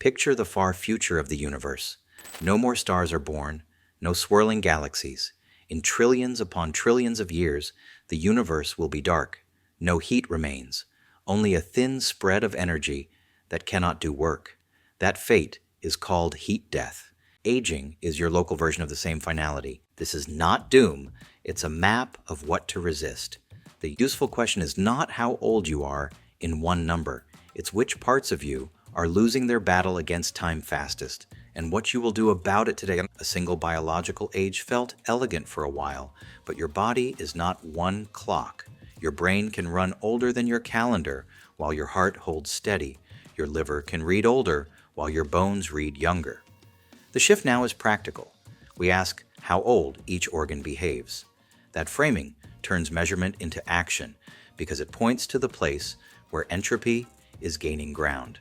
Picture the far future of the universe. No more stars are born, no swirling galaxies. In trillions upon trillions of years, the universe will be dark. No heat remains, only a thin spread of energy that cannot do work. That fate is called heat death. Aging is your local version of the same finality. This is not doom, it's a map of what to resist. The useful question is not how old you are in one number. It's which parts of you are losing their battle against time fastest, and what you will do about it today. A single biological age felt elegant for a while, but your body is not one clock. Your brain can run older than your calendar while your heart holds steady. Your liver can read older while your bones read younger. The shift now is practical. We ask how old each organ behaves. That framing turns measurement into action because it points to the place where entropy is gaining ground.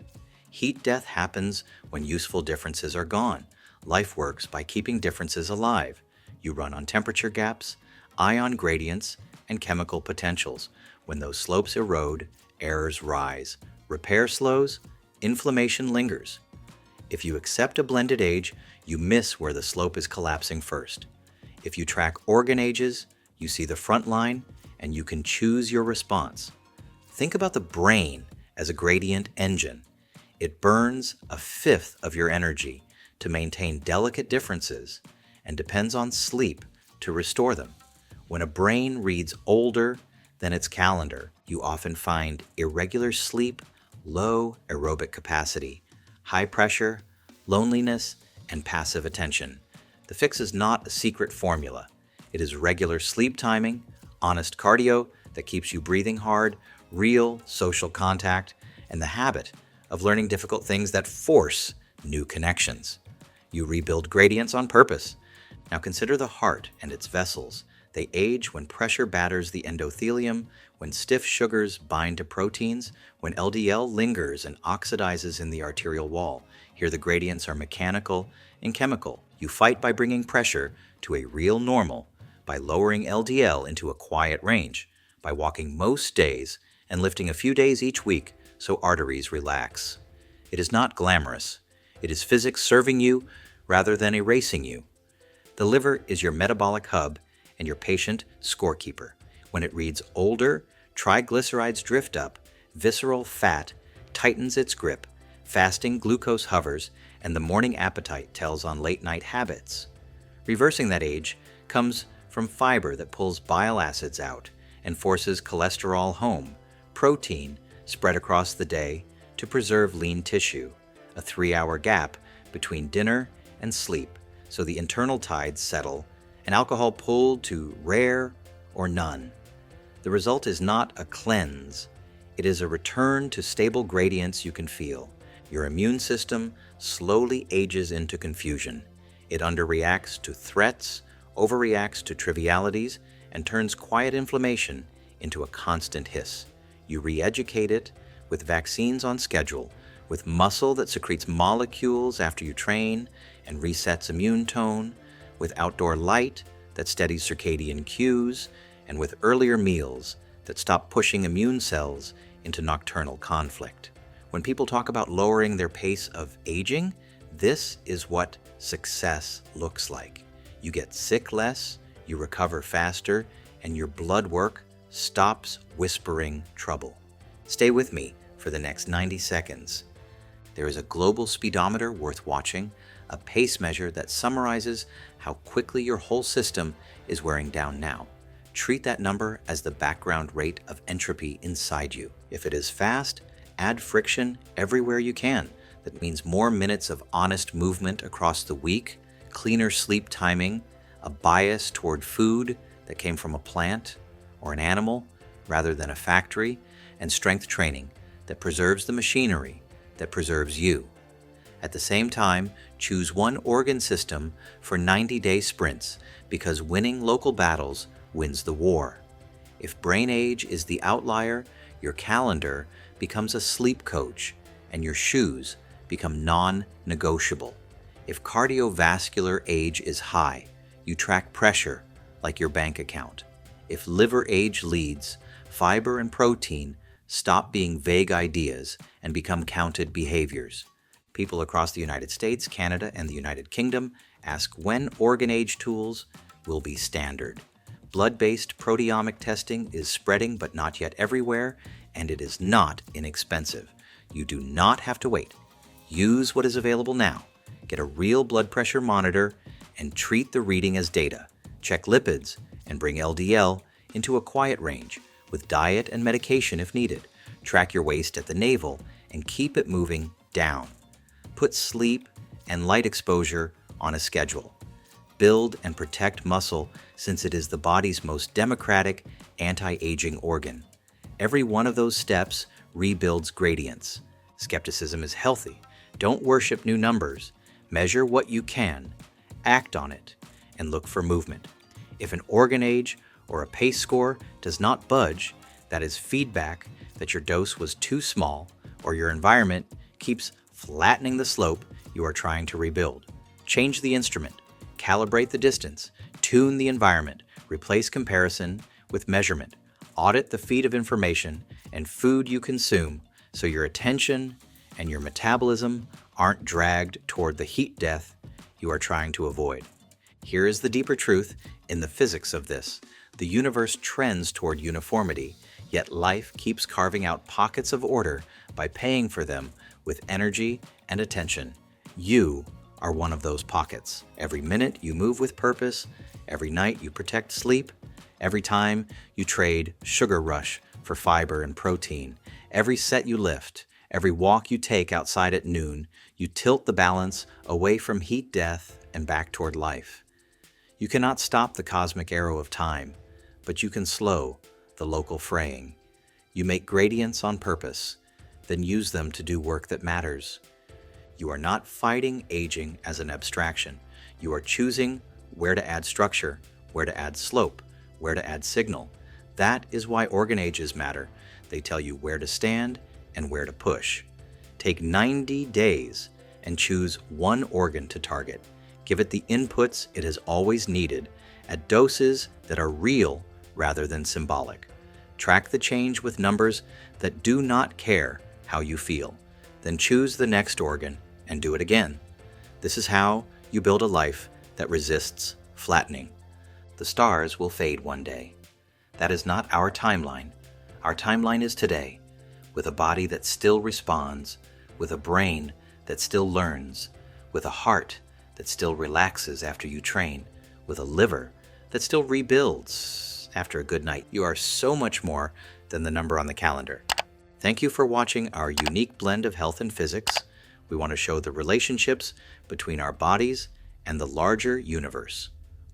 Heat death happens when useful differences are gone. Life works by keeping differences alive. You run on temperature gaps, ion gradients, and chemical potentials. When those slopes erode, errors rise. Repair slows, inflammation lingers. If you accept a blended age, you miss where the slope is collapsing first. If you track organ ages, you see the front line, and you can choose your response. Think about the brain as a gradient engine. It burns a fifth of your energy to maintain delicate differences and depends on sleep to restore them. When a brain reads older than its calendar, you often find irregular sleep, low aerobic capacity, high pressure, loneliness, and passive attention. The fix is not a secret formula. It is regular sleep timing, honest cardio that keeps you breathing hard, real social contact, and the habit of learning difficult things that force new connections. You rebuild gradients on purpose. Now consider the heart and its vessels. They age when pressure batters the endothelium, when stiff sugars bind to proteins, when LDL lingers and oxidizes in the arterial wall. Here the gradients are mechanical and chemical. You fight by bringing pressure to a real normal, by lowering LDL into a quiet range, by walking most days and lifting a few days each week so arteries relax. It is not glamorous. It is physics serving you rather than erasing you. The liver is your metabolic hub and your patient scorekeeper. When it reads older, triglycerides drift up, visceral fat tightens its grip, fasting glucose hovers, and the morning appetite tells on late-night habits. Reversing that age comes from fiber that pulls bile acids out and forces cholesterol home, protein spread across the day to preserve lean tissue, a 3-hour gap between dinner and sleep so the internal tides settle, and alcohol pulled to rare or none. The result is not a cleanse. It is a return to stable gradients you can feel. Your immune system slowly ages into confusion. It underreacts to threats, overreacts to trivialities, and turns quiet inflammation into a constant hiss. You re-educate it with vaccines on schedule, with muscle that secretes molecules after you train and resets immune tone, with outdoor light that steadies circadian cues, and with earlier meals that stop pushing immune cells into nocturnal conflict. When people talk about lowering their pace of aging, this is what success looks like. You get sick less, you recover faster, and your blood work stops whispering trouble. Stay with me for the next 90 seconds. There is a global speedometer worth watching, a pace measure that summarizes how quickly your whole system is wearing down now. Treat that number as the background rate of entropy inside you. If it is fast, add friction everywhere you can. That means more minutes of honest movement across the week, cleaner sleep timing, a bias toward food that came from a plant or an animal rather than a factory, and strength training that preserves the machinery that preserves you. At the same time, choose one organ system for 90-day sprints because winning local battles wins the war. If brain age is the outlier, your calendar becomes a sleep coach and your shoes become non-negotiable. If cardiovascular age is high, you track pressure like your bank account. If liver age leads, fiber and protein stop being vague ideas and become counted behaviors. People across the United States, Canada, and the United Kingdom ask when organ age tools will be standard. Blood-based proteomic testing is spreading but not yet everywhere, and it is not inexpensive. You do not have to wait. Use what is available now. Get a real blood pressure monitor and treat the reading as data. Check lipids and bring LDL into a quiet range with diet and medication if needed. Track your waist at the navel and keep it moving down. Put sleep and light exposure on a schedule. Build and protect muscle since it is the body's most democratic anti-aging organ. Every one of those steps rebuilds gradients. Skepticism is healthy. Don't worship new numbers. Measure what you can, act on it, and look for movement. If an organ age or a pace score does not budge, that is feedback that your dose was too small or your environment keeps flattening the slope you are trying to rebuild. Change the instrument, calibrate the distance, tune the environment, replace comparison with measurement, audit the feed of information and food you consume so your attention and your metabolism aren't dragged toward the heat death you are trying to avoid. Here is the deeper truth in the physics of this. The universe trends toward uniformity, yet life keeps carving out pockets of order by paying for them with energy and attention. You are one of those pockets. Every minute you move with purpose, every night you protect sleep, every time you trade sugar rush for fiber and protein, every set you lift, every walk you take outside at noon, you tilt the balance away from heat death and back toward life. You cannot stop the cosmic arrow of time, but you can slow the local fraying. You make gradients on purpose, then use them to do work that matters. You are not fighting aging as an abstraction. You are choosing where to add structure, where to add slope, where to add signal. That is why organ ages matter. They tell you where to stand and where to push. Take 90 days and choose one organ to target. Give it the inputs it has always needed at doses that are real rather than symbolic. Track the change with numbers that do not care how you feel. Then choose the next organ and do it again. This is how you build a life that resists flattening. The stars will fade one day. That is not our timeline. Our timeline is today, with a body that still responds, with a brain that still learns, with a heart that still relaxes after you train, with a liver that still rebuilds after a good night. You are so much more than the number on the calendar. Thank you for watching our unique blend of health and physics. We want to show the relationships between our bodies and the larger universe.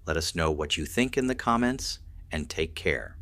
Let us know what you think in the comments, and take care.